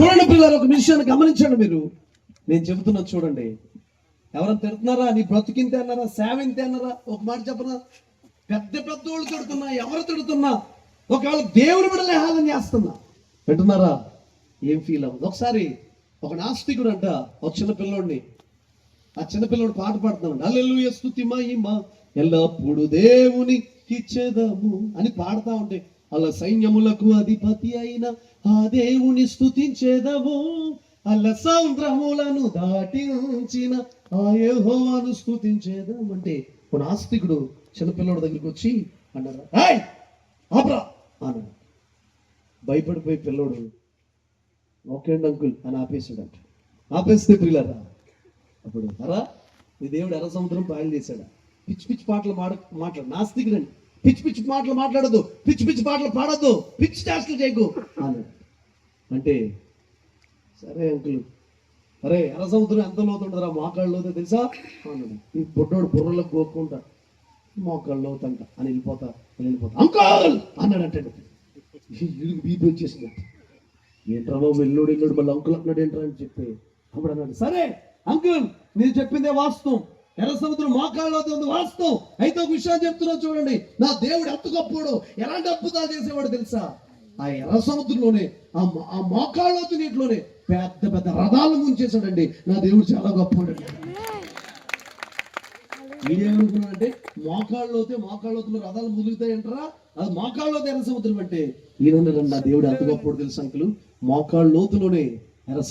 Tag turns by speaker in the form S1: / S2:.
S1: చూడండి పిల్లలు, ఒక విషయాన్ని గమనించండి మీరు. నేను చెబుతున్నా చూడండి. ఎవరైనా తిడుతున్నారా? నీ బ్రతికింతే అన్నారా? సేవ ఇంతే అన్నారా? ఒక మాట చెప్పనా? పెద్ద పెద్ద వాళ్ళు తిడుతున్నా, ఎవరు తిడుతున్నా, ఒకవేళ దేవుని బిడ్డలే హాలం చేస్తున్నా, వింటున్నారా? ఏం ఫీల్ అవ్వదు. ఒకసారి ఒక నాస్తికుడు అంట ఒక చిన్న పిల్లోడిని, ఆ చిన్నపిల్లడు పాట పాడుతున్నాడు. హల్లెలూయా స్తుతి మహిమ ఎల్లప్పుడు దేవుని ఇచ్చేదము అని పాడుతా ఉంటే, అలా సైన్యములకు అధిపతి అయిన ఆ దేవుని స్తుతించేదము, అలా సముద్రములను దాటించిన ఆ యెహోవాను స్తుతించేదం అంటే, ఒక నాస్తికుడు చిన్నపిల్లడి దగ్గరికి వచ్చి అన్నారు, హాయ్ ఆపరా అన్నాడు. భయపడిపోయి పిల్లోడు ఓకే అండి అంకుల్ అని ఆపేసాడంట. ఆపేస్తే పిల్లరా అప్పుడు అరా నీ దేవుడు ఎర్ర సముద్రం పాయలు చేశాడా? పిచ్చి పిచ్చి పాటలు మాట్లాడు. నాస్తికుడండి. పిచ్చి పిచ్చి మాటలు మాట్లాడద్దు, పిచ్చి పిచ్చి పాటలు పాడద్దు, పిచ్చి చేష్టలు చేయకు అన్నాడు. అంటే సరే అంకుల్, అరే ఎర్ర సముద్రం ఎంత లోతుంటుందిరా? మోకాళ్ళు లోతే తెలుసా అన్నాడు. ఈ బొడ్డోడు బుర్రలకు కోక్కుంటా మోకాళ్ళు లోతంట అని వెళ్ళిపోతా అంకుల్ అన్నాడు. అంటే ఇడుగు బీపీ వచ్చేసింది. ఏంట్రా బాబు వెళ్ళోడు మళ్ళీ అంకుల్ అన్నాడు ఏంట్రా అని చెప్పి అప్పుడు అన్నాడు, సరే అంకుల్ మీరు చెప్పిందే వాస్తవం, ఎర్ర సముద్రం మోకాళ్ళలోతే ఉంది వాస్తవం. అయితే ఒక విషయాన్ని చెప్తున్నా చూడండి, నా దేవుడు ఎంత గొప్పవాడు, ఎలాంటి అద్భుతాలు చేసేవాడు తెలుసా? ఆ ఎర్ర సముద్రంలోనే ఆ మోకాళ్ళలోతు నీటిలోనే పెద్ద పెద్ద రథాలు ముంచేశాడండి. నా దేవుడు చాలా గొప్పవాడు. మీరేమనుకున్నారంటే మోకాళ్ళలోతులో రథాలు ములుగుతాయంటారా? అది మోకాళ్ళలోతే ఎర్ర సముద్రం అంటే ఈయన నా దేవుడు ఎంత గొప్పవాడు తెలుసు అంకులు, మోకాళ్ళ లోతులోనే ఎర్ర